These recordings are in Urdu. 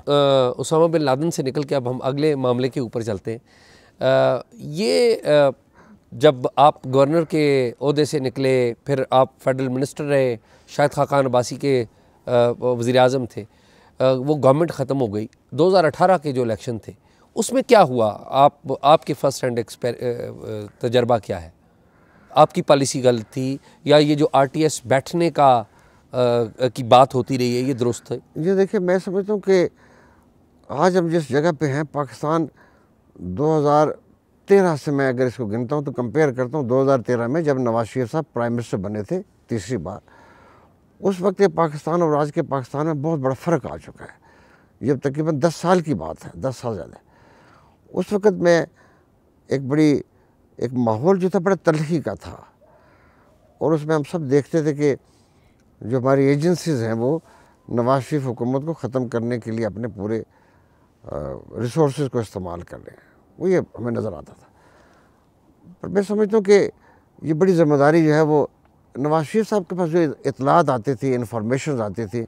اسامہ بن لادن سے نکل کے اب ہم اگلے معاملے کے اوپر چلتے ہیں. یہ جب آپ گورنر کے عہدے سے نکلے، پھر آپ فیڈرل منسٹر رہے، شاہد خاقان عباسی کے وزیر اعظم تھے، وہ گورنمنٹ ختم ہو گئی. 2018 کے جو الیکشن تھے اس میں کیا ہوا؟ آپ کے فرسٹ ہینڈ تجربہ کیا ہے؟ آپ کی پالیسی غلط تھی یا یہ جو RTS بیٹھنے کی بات ہوتی رہی ہے یہ درست ہے؟ یہ دیکھیں، میں سمجھتا ہوں کہ آج ہم جس جگہ پہ ہیں، پاکستان 2013 سے میں اگر اس کو گنتا ہوں تو کمپیئر کرتا ہوں 2013 میں جب نواز شریف صاحب پرائم منسٹر بنے تھے تیسری بار. اس وقت یہ پاکستان اور آج کے پاکستان میں بہت بڑا فرق آ چکا ہے. یہ تقریباً 10 سال کی بات ہے، 10 سال زیادہ. اس وقت میں ایک ماحول جو تھا بڑا تلخی کا تھا، اور اس میں ہم سب دیکھتے تھے کہ جو ہماری ایجنسیز ہیں وہ نواز شریف حکومت کو ختم کرنے کے لیے اپنے پورے ریسورسز کو استعمال کر رہے ہیں. وہ یہ ہمیں نظر آتا تھا. پر میں سمجھتا ہوں کہ یہ بڑی ذمہ داری جو ہے وہ نواز شریف صاحب کے پاس جو اطلاعات آتی تھی، انفارمیشنز آتی تھی،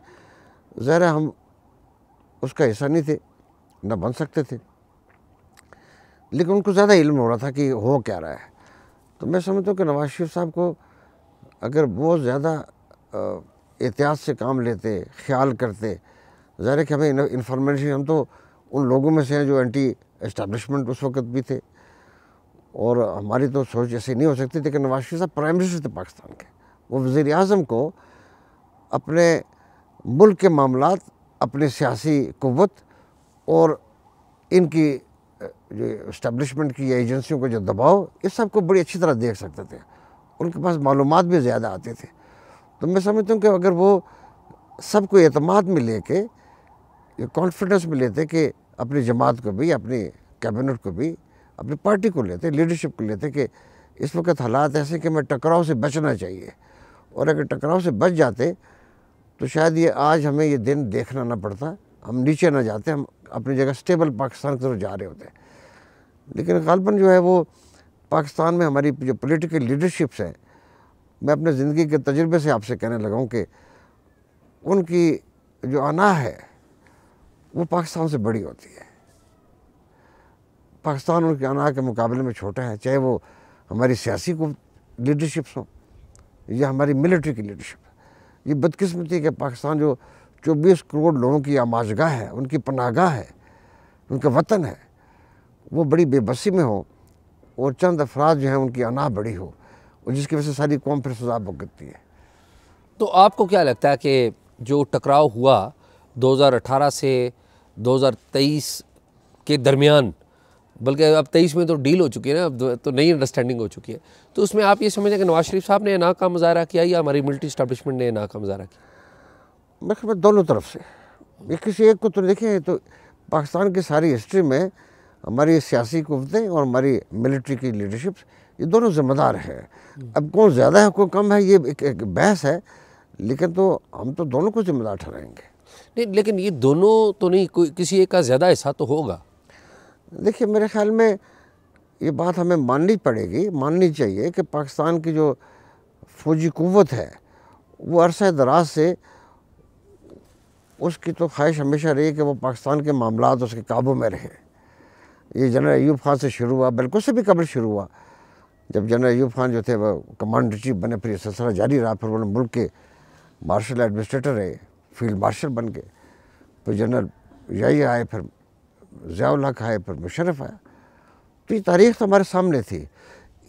ظاہر ہے ہم اس کا حصہ نہیں تھے، نہ بن سکتے تھے، لیکن ان کو زیادہ علم ہو رہا تھا کہ ہو کیا رہا ہے. تو میں سمجھتا ہوں کہ نواز شریف صاحب کو اگر بہت زیادہ احتیاط سے کام لیتے، خیال کرتے، ظاہر ہے کہ ہمیں انفارمیشن، ہم تو ان لوگوں میں سے ہیں جو اینٹی اسٹیبلشمنٹ اس وقت بھی تھے، اور ہماری تو سوچ ایسی نہیں ہو سکتی تھی کہ نواز شریف صاحب پرائم منسٹر تھے پاکستان کے. وہ وزیر اعظم کو اپنے ملک کے معاملات، اپنی سیاسی قوت اور ان کی جو اسٹیبلشمنٹ کی ایجنسیوں کو جو دباؤ، اس سب کو بڑی اچھی طرح دیکھ سکتے تھے. ان کے پاس معلومات بھی زیادہ آتے تھے. تو میں سمجھتا ہوں کہ اگر وہ سب کو اعتماد میں لے کے، کانفیڈنس میں لیتے کہ اپنی جماعت کو بھی، اپنی کیبنٹ کو بھی، اپنی پارٹی کو لیتے، لیڈرشپ کو لیتے کہ اس وقت حالات ایسے کہ ہمیں ٹکراؤ سے بچنا چاہیے، اور اگر ٹکراؤ سے بچ جاتے تو شاید یہ آج ہمیں یہ دن دیکھنا نہ پڑتا، ہم نیچے نہ جاتے، ہم اپنی جگہ سٹیبل پاکستان کی طرف جا رہے ہوتے. لیکن غالباً جو ہے وہ پاکستان میں ہماری جو پولیٹیکل لیڈرشپس ہیں، میں اپنے زندگی کے تجربے سے آپ سے کہنے لگا ہوں کہ ان کی جو انا ہے وہ پاکستان سے بڑی ہوتی ہے. پاکستان ان کی انا کے مقابلے میں چھوٹا ہے، چاہے وہ ہماری سیاسی کو لیڈرشپس ہوں یا ہماری ملٹری کی لیڈرشپ. یہ بدقسمتی کہ پاکستان جو 24 کروڑ لوگوں کی آماجگاہ ہے، ان کی پناہ گاہ ہے، ان کا وطن ہے، وہ بڑی بے بسی میں ہو، اور چند افراد جو ہیں ان کی انا بڑی ہو، اور جس کی وجہ سے ساری قوم پھر سزا بھگتتی ہے. تو آپ کو کیا لگتا ہے کہ جو ٹکراؤ ہوا 2018 سے 2023 کے درمیان، بلکہ اب 23 میں تو ڈیل ہو چکی ہے نا، اب تو نئی انڈرسٹینڈنگ ہو چکی ہے، تو اس میں آپ یہ سمجھیں کہ نواز شریف صاحب نے انا کا مظاہرہ کیا یا ہماری ملٹری اسٹیبلشمنٹ نے انا کا مظاہرہ کیا؟ میں خیال دونوں طرف سے. یہ کسی ایک کو تو دیکھیں، تو پاکستان کی ساری ہسٹری میں ہماری سیاسی قوتیں اور ہماری ملٹری کی لیڈرشپ، یہ دونوں ذمہ دار ہے. اب کون زیادہ ہے کون کم ہے یہ ایک بحث ہے، لیکن تو ہم تو دونوں کو ذمہ دار ٹھہرائیں گے. نہیں، لیکن یہ دونوں تو نہیں، کوئی کسی ایک کا زیادہ حصہ تو ہوگا. دیکھیے میرے خیال میں یہ بات ہمیں ماننی چاہیے کہ پاکستان کی جو فوجی قوت ہے وہ عرصہ دراز سے اس کی تو خواہش ہمیشہ رہی کہ وہ پاکستان کے معاملات اس کے قابو میں رہے. یہ جنرل ایوب خان سے شروع ہوا، بالکل سے بھی قبل شروع ہوا. جب جنرل ایوب خان جو تھے وہ کمانڈر چیف بنے، پھر یہ سلسلہ جاری رہا، پھر انہوں نے ملک کے مارشل ایڈمنسٹریٹر رہے، فیلڈ مارشل بن گئے، پھر جنرل یحییٰ آئے، پھر ضیاء الحق آئے، پھر مشرف آیا. تو یہ تاریخ تو ہمارے سامنے تھی.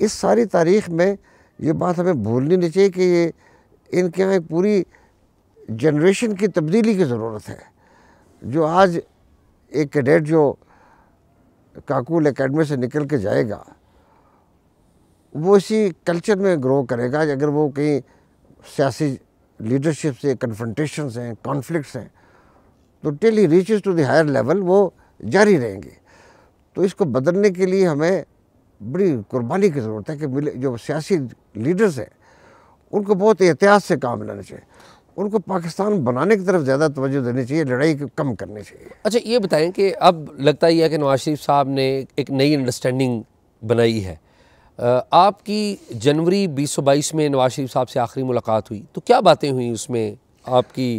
اس ساری تاریخ میں یہ بات ہمیں بھولنی نہیں چاہیے کہ یہ ان کے یہاں ایک پوری جنریشن کی تبدیلی کی ضرورت ہے. جو آج ایک کیڈٹ جو کاکول اکیڈمی سے نکل کے جائے گا وہ اسی کلچر میں گرو کرے گا. اگر وہ کہیں سیاسی لیڈرشپ سے کنفرنٹیشنز ہیں، کانفلکٹس ہیں، تو till he reaches to the higher level وہ جاری رہیں گے. تو اس کو بدلنے کے لیے ہمیں بڑی قربانی کی ضرورت ہے کہ جو سیاسی لیڈرز ہیں ان کو بہت احتیاط سے کام لینا چاہیے. ان کو پاکستان بنانے کی طرف زیادہ توجہ دینی چاہیے، لڑائی کو کم کرنی چاہیے. اچھا یہ بتائیں کہ اب لگتا ہی ہے کہ نواز شریف صاحب نے ایک نئی انڈرسٹینڈنگ بنائی ہے. آپ کی جنوری 2022 میں نواز شریف صاحب سے آخری ملاقات ہوئی تو کیا باتیں ہوئیں اس میں آپ کی؟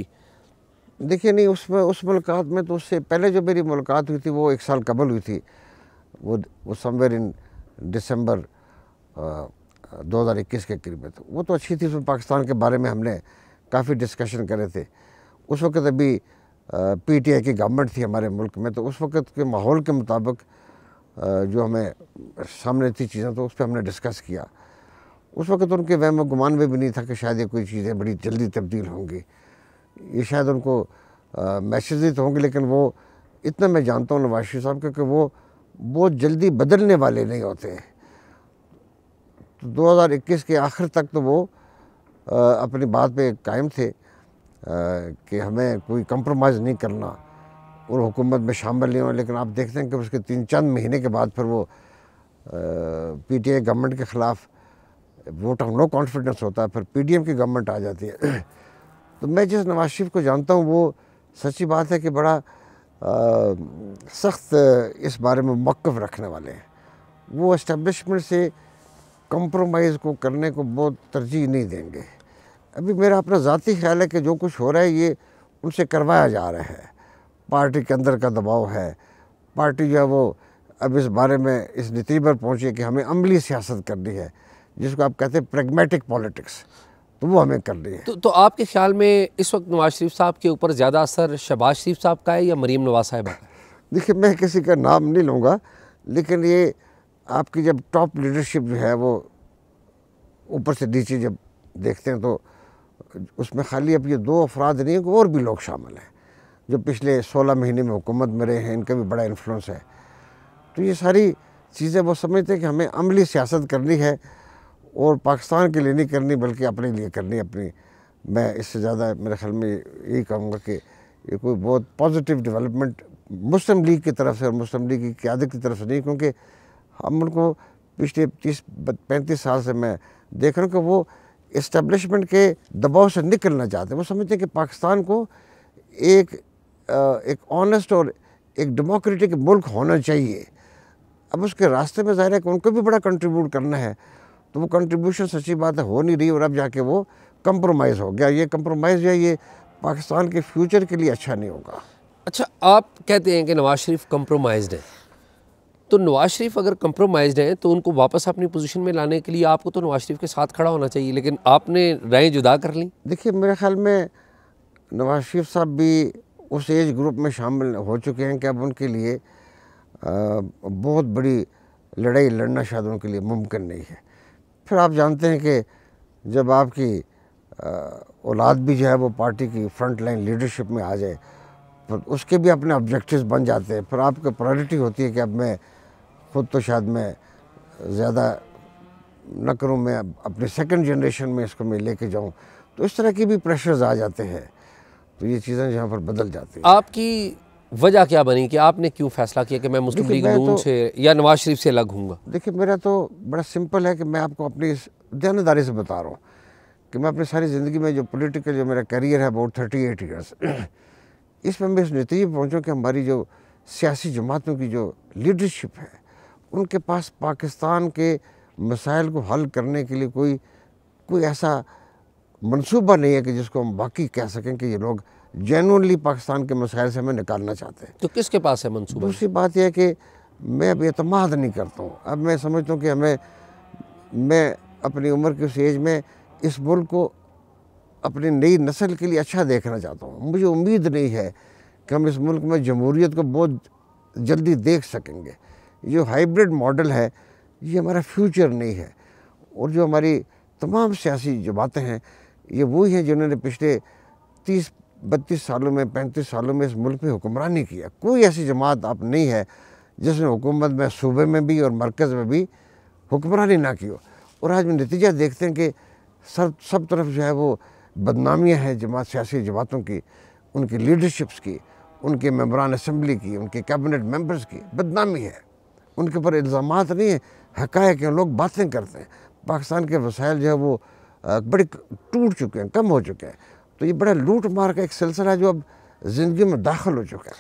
دیکھیے نہیں، اس ملاقات میں تو اس سے پہلے جو میری ملاقات ہوئی تھی وہ 1 سال قبل ہوئی تھی، وہ سمویئر ان دسمبر 2021 کے قریب میں. وہ تو اچھی تھی، اس میں پاکستان کے بارے میں ہم نے کافی ڈسکشن کرے تھے. اس وقت ابھی پی ٹی آئی کی گورنمنٹ تھی ہمارے ملک میں، تو اس وقت کے ماحول کے مطابق جو ہمیں سامنے تھی چیزیں تو اس پہ ہم نے ڈسکس کیا. اس وقت ان کے وہم و گمان میں بھی نہیں تھا کہ شاید یہ کوئی چیزیں بڑی جلدی تبدیل ہوں گی. یہ شاید ان کو میسیج ہی تو ہوں گے، لیکن وہ اتنا میں جانتا ہوں نواز شریف صاحب کہ وہ بہت جلدی بدلنے والے نہیں ہوتے. تو 2021 کے آخر تک تو وہ اپنی بات پہ قائم تھے کہ ہمیں کوئی کمپرومائز نہیں کرنا اور حکومت میں شامل نہیں ہونا. لیکن آپ دیکھتے ہیں کہ اس کے چند مہینے کے بعد پھر وہ پی ٹی آئی گورنمنٹ کے خلاف ووٹ آف نو کانفیڈنس ہوتا ہے، پھر پی ڈی ایم کی گورنمنٹ آ جاتی ہے. تو میں جس نواز شریف کو جانتا ہوں وہ سچی بات ہے کہ بڑا سخت اس بارے میں موقف رکھنے والے ہیں. وہ اسٹیبلشمنٹ سے کمپرومائز کو کرنے کو بہت ترجیح نہیں دیں گے. ابھی میرا اپنا ذاتی خیال ہے کہ جو کچھ ہو رہا ہے یہ ان سے کروایا جا رہا ہے. پارٹی کے اندر کا دباؤ ہے. پارٹی جو ہے وہ اب اس بارے میں اس نتیجے پر پہنچی کہ ہمیں عملی سیاست کرنی ہے، جس کو آپ کہتے ہیں پریگمیٹک پالیٹکس، تو وہ ہمیں کرنی ہے. تو آپ کے خیال میں اس وقت نواز شریف صاحب کے اوپر زیادہ اثر شہباز شریف صاحب کا ہے یا مریم نواز صاحبہ کا ہے؟ دیکھیے میں کسی کا نام نہیں لوں گا، لیکن یہ آپ کی جب ٹاپ لیڈرشپ جو ہے وہ اوپر سے نیچے جب دیکھتے ہیں تو اس میں خالی اب یہ 2 افراد نہیں ہیں، اور بھی لوگ شامل ہیں جو پچھلے 16 مہینے میں حکومت میں رہے ہیں. ان کا بھی بڑا انفلوئنس ہے. تو یہ ساری چیزیں وہ سمجھتے ہیں کہ ہمیں عملی سیاست کرنی ہے اور پاکستان کے لیے نہیں کرنی بلکہ اپنے لیے کرنی اپنی. میں اس سے زیادہ میرے خیال میں یہی کہوں گا کہ یہ کوئی بہت پازیٹیو ڈیولپمنٹ مسلم لیگ کی طرف سے اور مسلم لیگ کی قیادت کی طرف سے نہیں، کیونکہ ہم ان کو پچھلے 30-35 سال سے میں دیکھ رہا ہوں کہ وہ اسٹیبلشمنٹ کے دباؤ سے نکلنا چاہتے ہیں. وہ سمجھتے ہیں کہ پاکستان کو ایک آنیسٹ اور ایک ڈیموکریٹک ملک ہونا چاہیے. اب اس کے راستے میں ظاہر ہے کہ ان کو بھی بڑا کنٹریبیوٹ کرنا ہے، تو وہ کنٹریبیوشن سچی بات ہے ہو نہیں رہی، اور اب جا کے وہ کمپرومائز ہو گیا. یہ کمپرومائز جو ہے یہ پاکستان کے فیوچر کے لیے اچھا نہیں ہوگا. اچھا، آپ کہتے ہیں کہ نواز شریف کمپرومائزڈ ہے، تو نواز شریف اگر کمپرومائزڈ ہیں تو ان کو واپس اپنی پوزیشن میں لانے کے لیے آپ کو تو نواز شریف کے ساتھ کھڑا ہونا چاہیے، لیکن آپ نے رائے جدا کر لیں. دیکھیے میرے خیال میں نواز شریف صاحب بھی اس ایج گروپ میں شامل ہو چکے ہیں کہ اب ان کے لیے بہت بڑی لڑائی لڑنا شاید ان کے لیے ممکن نہیں ہے. پھر آپ جانتے ہیں کہ جب آپ کی اولاد بھی جو ہے وہ پارٹی کی فرنٹ لائن لیڈرشپ میں آ جائے، پھر اس کے بھی اپنے آبجیکٹیوز بن جاتے ہیں. پھر آپ کی پرائرٹی ہوتی ہے کہ اب میں خود تو شاید میں زیادہ نہ کروں، میں اپنے سیکنڈ جنریشن میں اس کو میں لے کے جاؤں. تو اس طرح کی بھی پریشرز آ جاتے ہیں، تو یہ چیزیں جہاں پر بدل جاتی ہیں. آپ کی وجہ کیا بنی کہ آپ نے کیوں فیصلہ کیا کہ میں مسلم لیگ نون سے یا نواز شریف سے الگ ہوں گا؟ دیکھیے میرا تو بڑا سمپل ہے کہ میں آپ کو اپنی دیانتداری سے بتا رہا ہوں کہ میں اپنی ساری زندگی میں جو پولیٹیکل جو میرا کیریئر ہے اباؤٹ 38 ایئرس، اس میں اس نتیجے پہنچوں کہ ہماری جو سیاسی جماعتوں کی جو لیڈرشپ ہے ان کے پاس پاکستان کے مسائل کو حل کرنے کے لیے کوئی ایسا منصوبہ نہیں ہے کہ جس کو ہم باقی کہہ سکیں کہ یہ لوگ جینوئنلی پاکستان کے مسائل سے ہمیں نکالنا چاہتے ہیں. تو کس کے پاس ہے منصوبہ؟ دوسری بات یہ ہے کہ میں اب اعتماد نہیں کرتا ہوں. اب میں سمجھتا ہوں کہ میں اپنی عمر کی اس ایج میں اس ملک کو اپنی نئی نسل کے لیے اچھا دیکھنا چاہتا ہوں. مجھے امید نہیں ہے کہ ہم اس ملک میں جمہوریت کو بہت جلدی دیکھ سکیں گے. جو ہائیبرڈ ماڈل ہے یہ ہمارا فیوچر نہیں ہے. اور جو ہماری تمام سیاسی جماعتیں ہیں یہ وہی ہیں جنہوں نے پچھلے 30-32 سالوں میں 35 سالوں میں اس ملک پہ حکمرانی کیا. کوئی ایسی جماعت آپ نہیں ہے جس نے حکومت میں صوبے میں بھی اور مرکز میں بھی حکمرانی نہ کی ہو. اور آج میں نتیجہ دیکھتے ہیں کہ سب طرف جو ہے وہ بدنامیاں ہیں سیاسی جماعتوں کی، ان کی لیڈرشپس کی، ان کے ممبران اسمبلی کی، ان کے کیبنٹ ممبرز کی بدنامی ہے. ان کے اوپر الزامات نہیں ہیں، حقائق ہیں. لوگ باتیں کرتے ہیں. پاکستان کے وسائل جو ہے وہ بڑے ٹوٹ چکے ہیں، کم ہو چکے ہیں. تو یہ بڑا لوٹ مار کا ایک سلسلہ ہے جو اب زندگی میں داخل ہو چکا ہے.